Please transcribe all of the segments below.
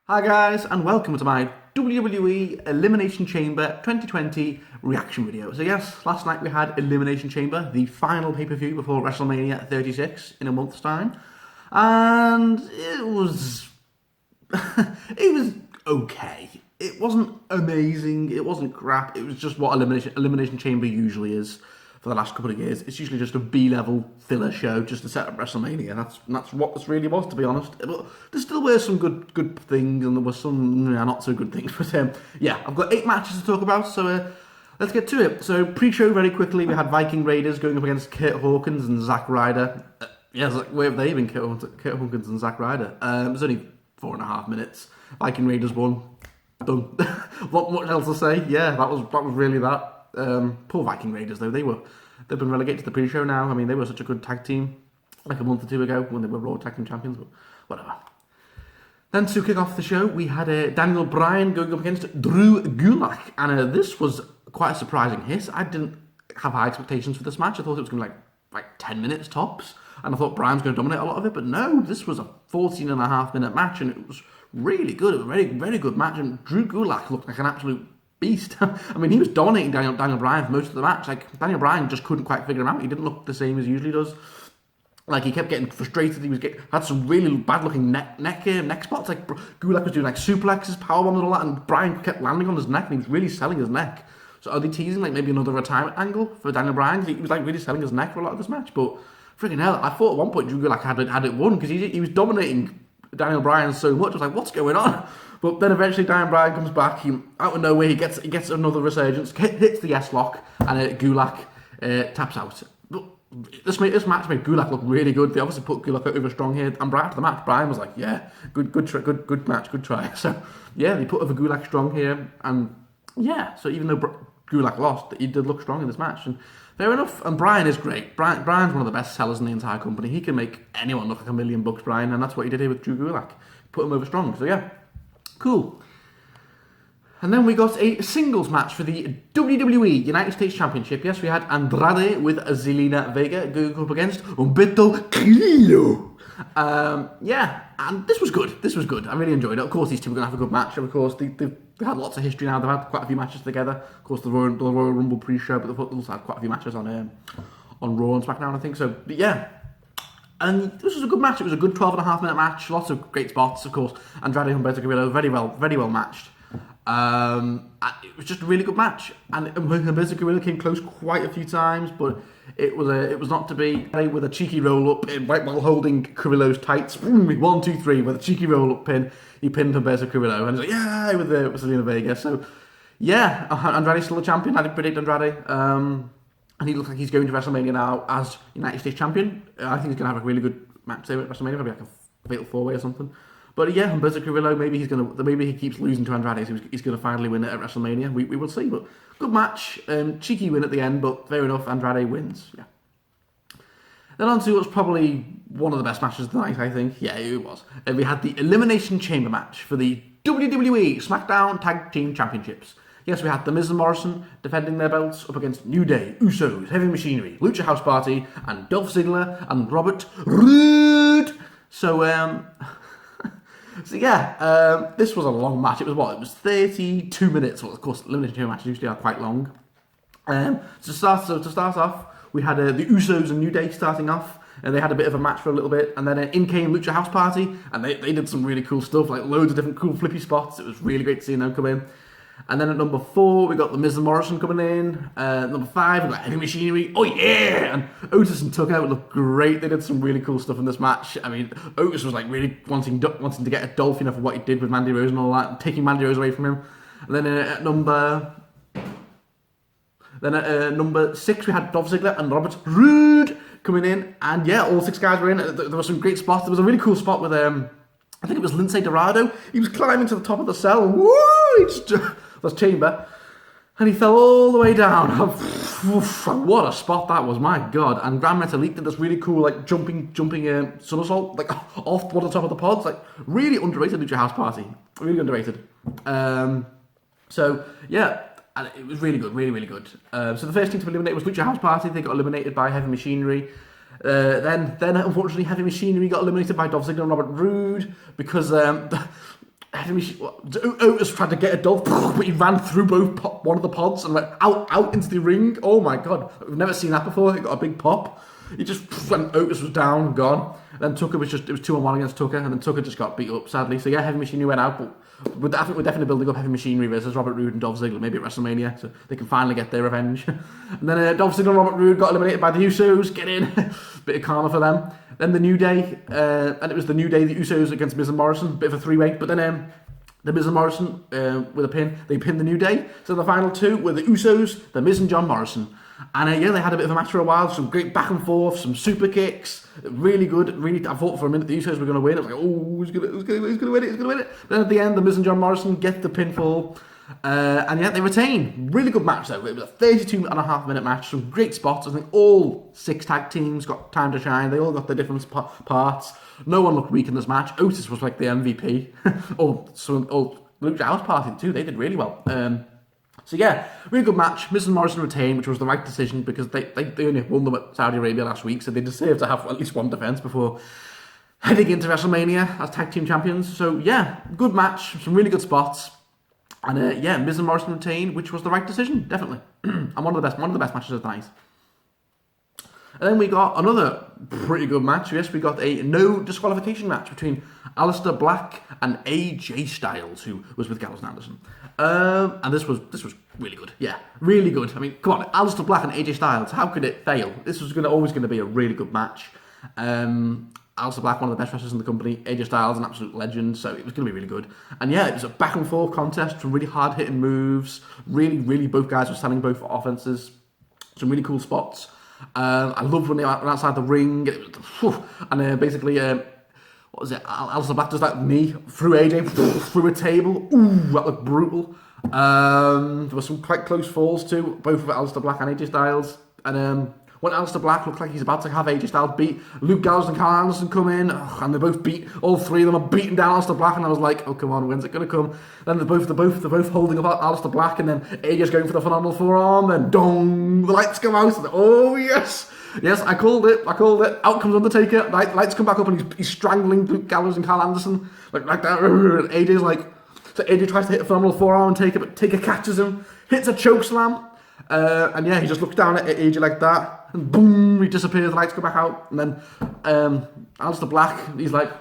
Hi guys, and welcome to my WWE Elimination Chamber 2020 reaction video. So yes, last night we had Elimination Chamber, the final pay-per-view before WrestleMania 36 in a month's time. And it was... it was okay. It wasn't amazing, it wasn't crap, it was just what Elimination Chamber usually is for the last couple of years. It's usually just a B-level filler show just to set up WrestleMania. That's what this really was, to be honest. But there still were some good things, and there were some not so good things. But yeah, I've got 8 matches to talk about, so let's get to it. So pre-show, very quickly, we had Viking Raiders going up against Kurt Hawkins and Zack Ryder. Where have they been, Kurt Hawkins and Zack Ryder? It was only 4.5 minutes. Viking Raiders won. Done. Not much else to say. Yeah, that was really that. Poor Viking Raiders though, they've been relegated to the pre-show now. I mean, they were such a good tag team like a month or two ago when they were Raw Tag Team Champions, but whatever. Then to kick off the show, we had Daniel Bryan going up against Drew Gulak, and this was quite a surprising hit. I didn't have high expectations for this match. I thought it was going to be like 10 minutes tops, and I thought Bryan's going to dominate a lot of it, but no, this was a 14.5-minute match, and it was really good. It was a very, very good match, and Drew Gulak looked like an absolute beast. I mean, he was dominating Daniel Bryan for most of the match. Like, Daniel Bryan just couldn't quite figure him out. He didn't look the same as he usually does. Like, he kept getting frustrated. Had some really bad-looking neck spots. Like, Gulak was doing, like, suplexes, powerbombs and all that, and Bryan kept landing on his neck, and he was really selling his neck. So are they teasing, like, maybe another retirement angle for Daniel Bryan? He was, like, really selling his neck for a lot of this match. But, freaking hell, I thought at one point Drew Gulak had it won, because he was dominating Daniel Bryan so much. I was like, what's going on? But then eventually Daniel Bryan comes back. He, out of nowhere, he gets another resurgence, hits the S-lock, and Gulak taps out. But this match made Gulak look really good. They obviously put Gulak over strong here. And after the match, Bryan was like, yeah, good match, good try. So, yeah, they put over Gulak strong here. And, yeah, so even though Gulak lost, he did look strong in this match. And fair enough. And Bryan is great. Bryan's one of the best sellers in the entire company. He can make anyone look like $1 million, Bryan, and that's what he did here with Drew Gulak. Put him over strong. So, yeah. Cool. And then we got a singles match for the WWE United States Championship. Yes, we had Andrade with Zelina Vega going up against Humberto Carrillo. Yeah, and this was good. This was good. I really enjoyed it. Of course, these two were going to have a good match. And of course, they've had lots of history now. They've had quite a few matches together. Of course, the Royal Rumble pre-show, but they've also had quite a few matches on Raw and SmackDown, I think. So, but yeah. And this was a good match. It was a good 12.5-minute match. Lots of great spots, of course. Andrade and Humberto Carrillo, very well matched. It was just a really good match. And Humberto Carrillo came close quite a few times, but it was not to be. With a cheeky roll-up while holding Carrillo's tights. 1, 2, 3 with a cheeky roll-up pin. He pinned Humberto Carrillo. And he's like, yeah, with Zelina Vega. So, yeah, Andrade's still a champion. I did predict Andrade. And he looks like he's going to WrestleMania now as United States Champion. I think he's going to have a really good match there at WrestleMania, maybe like a fatal 4-way or something. But yeah, Humberto Carrillo, maybe he keeps losing to Andrade, so he's going to finally win it at WrestleMania. We will see, but good match. Cheeky win at the end, but fair enough, Andrade wins. Yeah. Then on to what's probably one of the best matches of the night, I think. Yeah, it was. We had the Elimination Chamber match for the WWE SmackDown Tag Team Championships. Yes, we had The Miz and Morrison defending their belts up against New Day, Usos, Heavy Machinery, Lucha House Party, and Dolph Ziggler and Robert Roode. So, this was a long match. It was 32 minutes. Well, of course, Elimination Chamber matches usually are quite long. To start off, we had the Usos and New Day starting off. And they had a bit of a match for a little bit, and then in came Lucha House Party, and they did some really cool stuff, like loads of different cool flippy spots. It was really great to see them come in. And then at number 4, we got The Miz and Morrison coming in. Number 5, we got Heavy Machinery. Oh yeah! And Otis and Tucker looked great. They did some really cool stuff in this match. I mean, Otis was like really wanting to get a Dolph, for what he did with Mandy Rose and all that, taking Mandy Rose away from him. And then at number 6, we had Dolph Ziggler and Robert Roode coming in. And yeah, all 6 guys were in. There were some great spots. There was a really cool spot with I think it was Lince Dorado. He was climbing to the top of the cell. Woo! That's chamber. And he fell all the way down. What a spot that was, my God. And Grand Metalik did this really cool, like, jumping somersault, like, off one of the top of the pods. Like, really underrated Lucha House Party. Really underrated. So, yeah, and it was really good, really, really good. So the first team to eliminate was Lucha House Party. They got eliminated by Heavy Machinery. Then unfortunately, Heavy Machinery got eliminated by Dolph Ziggler and Robert Roode because Otis tried to get a dove, but he ran through one of the pods and went out into the ring. Oh my god, we've never seen that before. He got a big pop. He just, when Otis was down, gone. And then Tucker was it was 2-on-1 against Tucker, and then Tucker just got beat up, sadly. So yeah, Heavy Machinery went out, but I think we're definitely building up Heavy Machinery versus Robert Roode and Dolph Ziggler, maybe at WrestleMania, so they can finally get their revenge. And then Dolph Ziggler and Robert Roode got eliminated by the Usos, get in. Bit of karma for them. Then the New Day, and it was the New Day, the Usos against Miz and Morrison, bit of a 3-way, but then the Miz and Morrison, with a pin, they pinned the New Day. So the final two were the Usos, the Miz and John Morrison. And yeah, they had a bit of a match for a while, some great back and forth, some super kicks, really good, really, I thought for a minute the Usos were going to win. I was like, oh, who's going to win it? But then at the end, the Miz and John Morrison get the pinfall, and yeah, they retain. Really good match though, it was a 32.5-minute match, some great spots. I think all 6 tag teams got time to shine, they all got their different parts. No one looked weak in this match. Otis was like the MVP, or Luke Gallows' party too, they did really well. So yeah, really good match. Miz and Morrison retained, which was the right decision because they only won them at Saudi Arabia last week, so they deserve to have at least one defence before heading into WrestleMania as tag team champions. So yeah, good match, some really good spots, and yeah, Miz and Morrison retained, which was the right decision, definitely. And one of the best matches of the night. And then we got another pretty good match. Yes, we got a no disqualification match between Aleister Black and AJ Styles, who was with Gallows and Anderson. And this was really good. Yeah, really good. I mean, come on, Aleister Black and AJ Styles. How could it fail? This was always going to be a really good match. Aleister Black, one of the best wrestlers in the company. AJ Styles, an absolute legend. So it was going to be really good. And yeah, it was a back and forth contest. Some really hard hitting moves. Really, both guys were selling both offenses. Some really cool spots. I loved when they were outside the ring. And basically, what was it? Aleister Black does that knee through AJ, through a table. Ooh, that looked brutal. There were some quite close falls too, both with Aleister Black and AJ Styles. And when Aleister Black looked like he's about to have AJ Styles beat, Luke Gallows and Carl Anderson come in, and they both beat, all three of them are beating down Aleister Black, and I was like, oh come on, when's it going to come? Then they're both holding up Aleister Black, and then AJ's going for the phenomenal forearm, and dong, the lights come out, and oh yes! Yes, I called it. Out comes Undertaker, lights come back up, and he's strangling Luke Gallows and Carl Anderson, like that, and AJ's like, so AJ tries to hit a phenomenal forearm and Taker, but Taker catches him, hits a choke slam, and yeah, he just looks down at AJ like that, and boom, he disappears, the lights go back out, and then Aleister Black, he's like,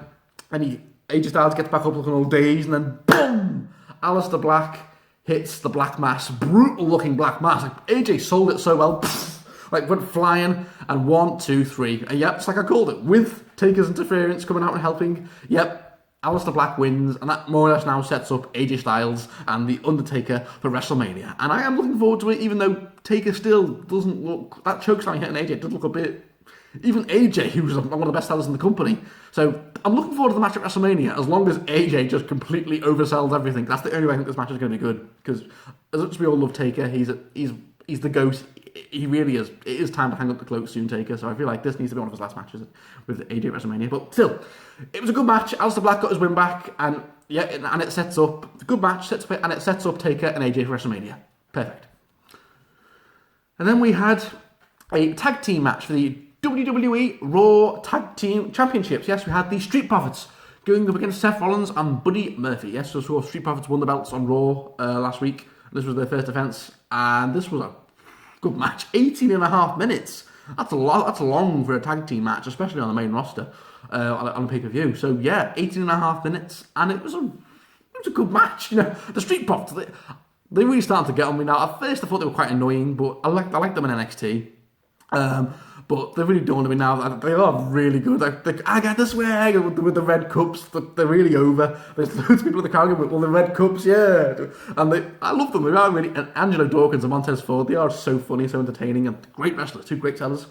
and AJ Styles gets back up looking all dazed, and then boom, Aleister Black hits the Black Mass, brutal looking Black Mass, like AJ sold it so well, like went flying, and 1, 2, 3, and yep, it's like I called it, with Taker's interference coming out and helping, yep, Aleister Black wins, and that more or less now sets up AJ Styles and The Undertaker for WrestleMania. And I am looking forward to it, even though Taker still doesn't look... That chokeslam hitting AJ does look a bit... Even AJ, who's one of the best sellers in the company. So I'm looking forward to the match at WrestleMania, as long as AJ just completely oversells everything. That's the only way I think this match is going to be good. Because as much as we all love Taker, he's the GOAT. He really is. It is time to hang up the cloak soon, Taker. So I feel like this needs to be one of his last matches with AJ at WrestleMania. But still, it was a good match. Aleister Black got his win back, and yeah, and it sets up a good match. And it sets up Taker and AJ for WrestleMania. Perfect. And then we had a tag team match for the WWE Raw Tag Team Championships. Yes, we had the Street Profits going up against Seth Rollins and Buddy Murphy. Yes, so Street Profits won the belts on Raw last week. This was their first defense, and this was a good match. 18.5 minutes. That's a lot. That's long for a tag team match, especially on the main roster on pay-per-view. So yeah, 18.5 minutes, and it was a good match. You know, the Street Profits, they really started to get on me now. At first, I thought they were quite annoying, but I liked them in NXT. But they're really dawned on me now. They are really good. I got the swag with the red cups. They're really over. There's loads of people in the crowd with all the red cups, yeah. And I love them. They are really. And Angelo Dawkins and Montez Ford, they are so funny, so entertaining, and great wrestlers, two great sellers.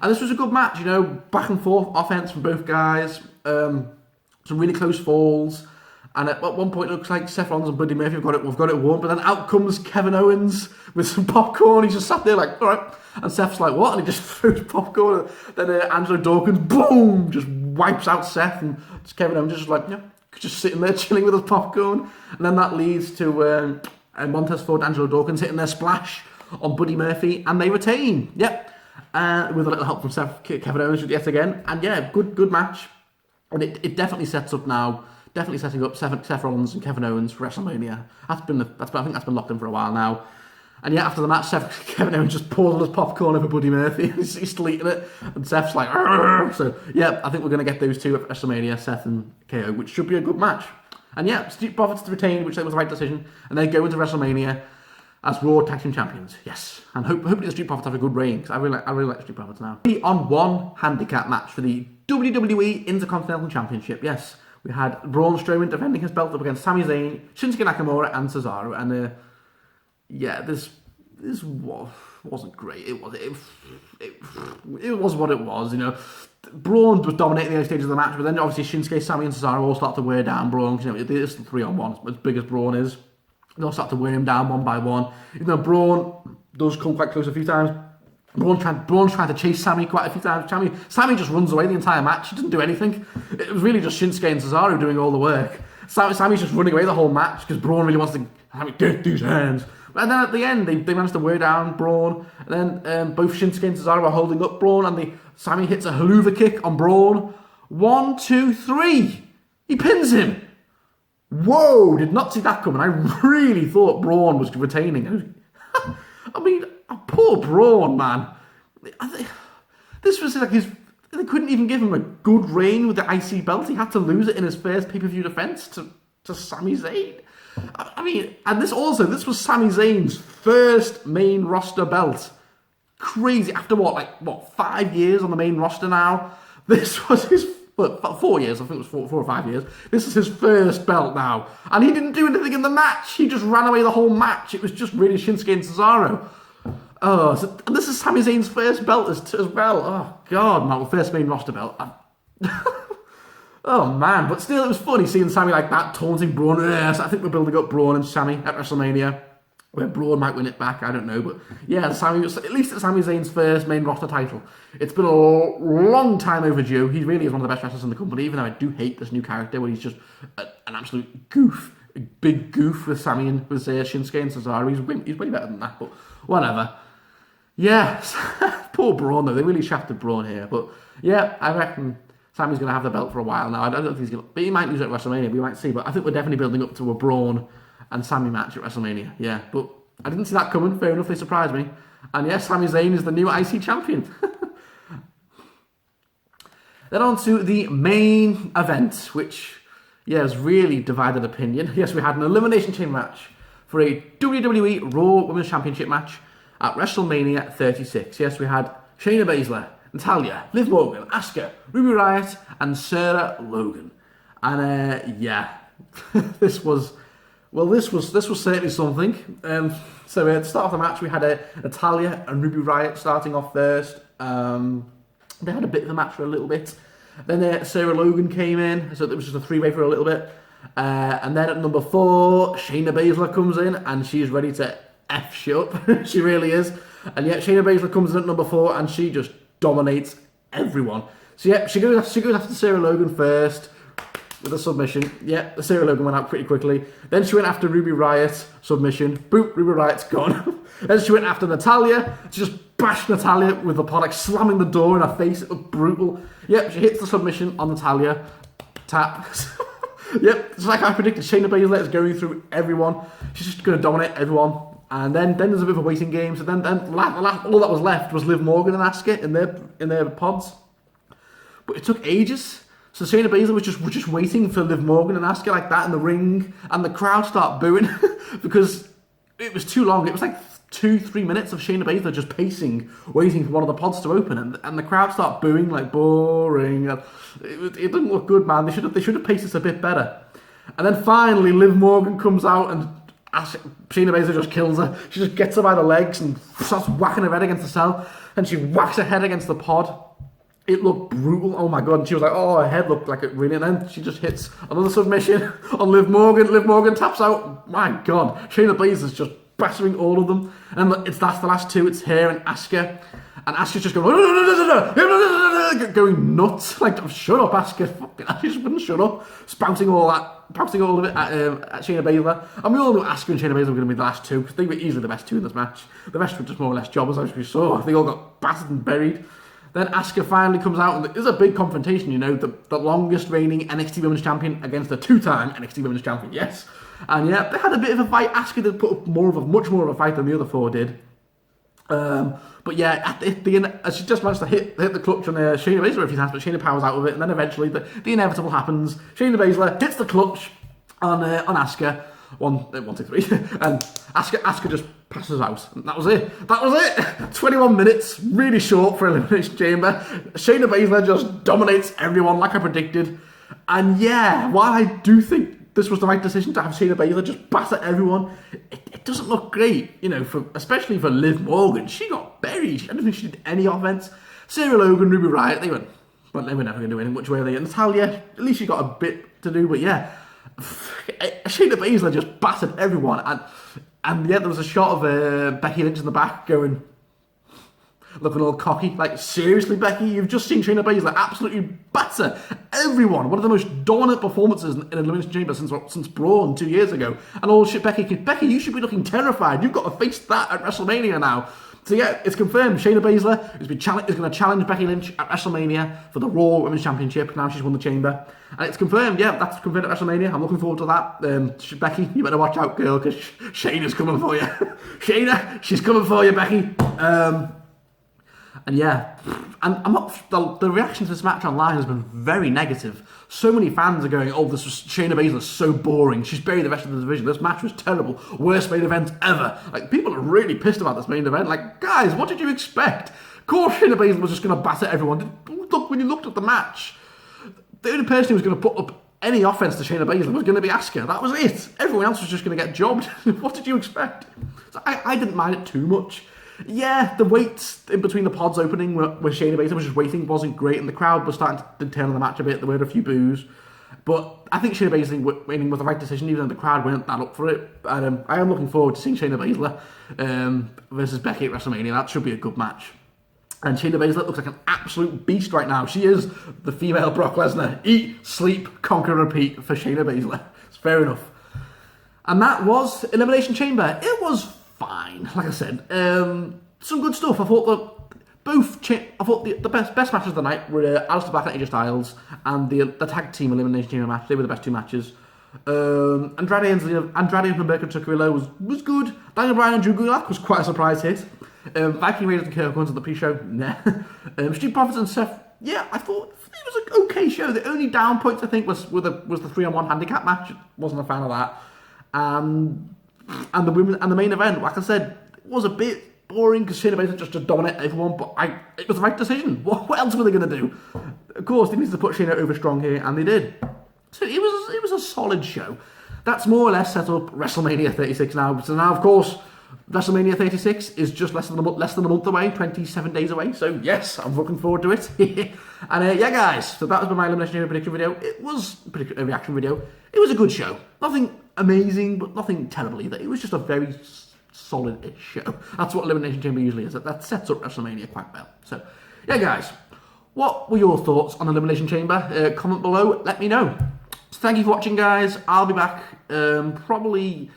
And this was a good match, you know, back and forth offense from both guys. Some really close falls. And at one point, it looks like Seth Rollins and Buddy Murphy have got it won. But then out comes Kevin Owens with some popcorn. He's just sat there like, all right. And Seth's like, what? And he just throws popcorn. Then Angelo Dawkins, boom, just wipes out Seth. And Kevin Owens just like, yeah, just sitting there chilling with his popcorn. And then that leads to Montez Ford and Angelo Dawkins hitting their splash on Buddy Murphy. And they retain. Yep. With a little help from Kevin Owens yet again. And yeah, good match. And it definitely sets up now definitely setting up Seth Rollins and Kevin Owens for WrestleMania. I think that's been locked in for a while now. And yeah, after the match, Kevin Owens just pours all his popcorn over Buddy Murphy. He's still eating it, and Seth's like, "Arr!" So yeah, I think we're going to get those two at WrestleMania, Seth and KO, which should be a good match. And yeah, Street Profits to retain, which was the right decision, and then go into WrestleMania as Raw Tag Team Champions. Yes, and hopefully the Street Profits have a good reign, because I really like Street Profits now. 3-on-1 handicap match for the WWE Intercontinental Championship. Yes, we had Braun Strowman defending his belt up against Sami Zayn, Shinsuke Nakamura, and Cesaro. And yeah, this wasn't great. It was what it was. You know, Braun was dominating the early stages of the match, but then obviously Shinsuke, Sami, and Cesaro all start to wear down Braun. You know, it is 3-on-1, as big as Braun is. They'll start to wear him down one by one. Even though Braun does come quite close a few times. Braun's trying to chase Sami quite a few times. Sami just runs away the entire match. He doesn't do anything. It was really just Shinsuke and Cesaro doing all the work. Sami's just running away the whole match because Braun really wants to get these hands. And then at the end, they managed to wear down Braun. And then both Shinsuke and Cesaro are holding up Braun, and Sami hits a haluva kick on Braun. 1, 2, 3. He pins him. Whoa! Did not see that coming. I really thought Braun was retaining. I mean, poor Braun, man. This was like they couldn't even give him a good reign with the IC belt. He had to lose it in his first pay-per-view defense to Sami Zayn. I mean, and this was Sami Zayn's first main roster belt. Crazy. After 5 years on the main roster now? This was his 4 years, I think it was 4 or 5 years. This is his first belt now. And he didn't do anything in the match. He just ran away the whole match. It was just really Shinsuke and Cesaro. Oh, so this is Sami Zayn's first belt as well. Oh, God, man, first main roster belt. Oh, man. But still, it was funny seeing Sami like that, taunting Braun. Yes, I think we're building up Braun and Sami at WrestleMania, where Braun might win it back. I don't know. But yeah, at least it's Sami Zayn's first main roster title. It's been a long time overdue. He really is one of the best wrestlers in the company, even though I do hate this new character where he's just an absolute goof. A big goof with Sami and with Shinsuke and Cesaro. He's way better than that, but whatever. Yeah, poor Braun though. They really shafted Braun here. But yeah, I reckon Sami's going to have the belt for a while now. I don't think he's going to... But he might lose it at WrestleMania. We might see. But I think we're definitely building up to a Braun and Sami match at WrestleMania. Yeah, but I didn't see that coming. Fair enough, they surprised me. And yes, Sami Zayn is the new IC champion. Then on to the main event, which, yeah, has really divided opinion. Yes, we had an Elimination Chamber match for a WWE Raw Women's Championship match at WrestleMania 36. Yes, we had Shayna Baszler, Natalya, Liv Morgan, Asuka, Ruby Riott, and Sarah Logan. And yeah, this was certainly something. So at the start of the match, we had Natalya and Ruby Riott starting off first. They had a bit of a match for a little bit. Then Sarah Logan came in, so it was just a three-way for a little bit. And then at number 4, Shayna Baszler comes in, and she's ready to F shit up. She really is. And yet Shayna Baszler comes in at number 4, and she just dominates everyone. So yeah, she goes after Sarah Logan first with a submission. Yeah, Sarah Logan went out pretty quickly. Then she went after Ruby Riott, submission. Boop, Ruby Riott's gone. Then she went after Natalya. She just bashed Natalya with the pod, like slamming the door in her face. It looked brutal. Yep, she hits the submission on Natalya. Tap. Yep, it's like I predicted. Shayna Baszler is going through everyone. She's just going to dominate everyone. And then there's a bit of a waiting game. So then all that was left was Liv Morgan and Asuka in their pods. But it took ages. So Shayna Baszler was just waiting for Liv Morgan and Asuka like that in the ring, and the crowd start booing because it was too long. It was like 2-3 minutes of Shayna Baszler just pacing, waiting for one of the pods to open, and the crowd start booing like boring. It didn't look good, man. They should have paced this a bit better. And then finally, Liv Morgan comes out and Shayna Baszler just kills her. She just gets her by the legs and starts whacking her head against the cell, and she whacks her head against the pod. It looked brutal. Oh my god. And she was like, oh, her head looked like it really. And then she just hits another submission on Liv Morgan. Liv Morgan taps out. My god. Shayna Baszler's just battering all of them. And that's the last two. It's her and Asuka. And Asuka's just going nuts. Like, shut up, Asuka. She just wouldn't shut up. Spouting all of it at Shayna Baszler. And we all knew Asuka and Shayna Baszler were going to be the last two, because they were easily the best two in this match. The rest were just more or less jobbers, as we saw. They all got battered and buried. Then Asuka finally comes out, and there's a big confrontation, you know, the longest reigning NXT Women's Champion against the two-time NXT Women's Champion, yes. And yeah, they had a bit of a fight. Asuka did put up much more of a fight than the other four did. But yeah, at the end, she just managed to hit the clutch on Shayna Baszler a few times, but Shayna powers out of it, and then eventually the inevitable happens. Shayna Baszler hits the clutch on Asuka. 1, 2, 3, and Asuka just passes out. And that was it. 21 minutes, really short for Elimination Chamber. Shayna Baszler just dominates everyone like I predicted. And yeah, while I do think this was the right decision to have Shayna Baszler just batter everyone, it doesn't look great, you know, especially for Liv Morgan. She got buried. I don't think she did any offense. Sarah Logan, Ruby Riott, they were never going to do anything. Which way are they? And Natalia, at least she got a bit to do, but yeah. Shayna Baszler just battered everyone, and yeah, there was a shot of Becky Lynch in the back going, looking all cocky, like, seriously, Becky, you've just seen Shayna Baszler absolutely batter everyone. One of the most dominant performances in Elimination Chamber since Braun 2 years ago, and all shit, Becky, you should be looking terrified. You've got to face that at WrestleMania now. So yeah, it's confirmed. Shayna Baszler is going to challenge Becky Lynch at WrestleMania for the Raw Women's Championship. Now she's won the Chamber. And it's confirmed. Yeah, that's confirmed at WrestleMania. I'm looking forward to that. Becky, you better watch out, girl, because Shayna's coming for you. Shayna, she's coming for you, Becky. And yeah, and I'm not. The reaction to this match online has been very negative. So many fans are going, "Oh, this was Shayna Baszler so boring. She's buried the rest of the division. This match was terrible. Worst main event ever." Like, people are really pissed about this main event. Like, guys, what did you expect? Of course, Shayna Baszler was just going to batter everyone. Look, when you looked at the match, the only person who was going to put up any offense to Shayna Baszler was going to be Asuka. That was it. Everyone else was just going to get jobbed. What did you expect? So I didn't mind it too much. Yeah, the wait in between the pods opening where Shayna Baszler was just waiting wasn't great, and the crowd was starting to turn on the match a bit. There were a few boos. But I think Shayna Baszler winning was the right decision, even though the crowd weren't that up for it. And I am looking forward to seeing Shayna Baszler versus Becky at WrestleMania. That should be a good match. And Shayna Baszler looks like an absolute beast right now. She is the female Brock Lesnar. Eat, sleep, conquer, repeat for Shayna Baszler. It's fair enough. And that was Elimination Chamber. It was fine, like I said. Some good stuff. I thought the best matches of the night were Aleister Black and AJ Styles, and the tag team Elimination Chamber match. They were the best two matches. Andrade and Humberto Tucurillo was good. Daniel Bryan and Drew Gulak was quite a surprise hit. Viking Raiders and Kurt Owens at the pre-show, nah. Street Profits and Seth, yeah, I thought it was an okay show. The only down points I think was the 3-on-1 handicap match. Wasn't a fan of that. And the main event, like I said, was a bit boring because Shayna Baszler just dominated everyone. But it was the right decision. What else were they going to do? Of course, they needed to put Shayna over strong here, and they did. So it was a solid show. That's more or less set up WrestleMania 36 now. So now, of course, WrestleMania 36 is just less than a month away, 27 days away. So yes, I'm looking forward to it. And yeah, guys, so that was my Elimination Chamber prediction video. It was a reaction video. It was a good show. Nothing amazing, but nothing terrible either. It was just a very solid-ish show. That's what Elimination Chamber usually is. That sets up WrestleMania quite well. So yeah, guys, what were your thoughts on Elimination Chamber? Comment below. Let me know. So thank you for watching, guys. I'll be back probably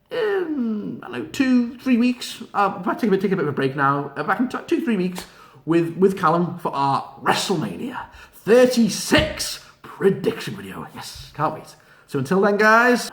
in, I don't know, 2-3 weeks. I'll take a bit of a break now. Back in 2-3 weeks with Callum for our WrestleMania 36 prediction video. Yes, can't wait. So until then, guys,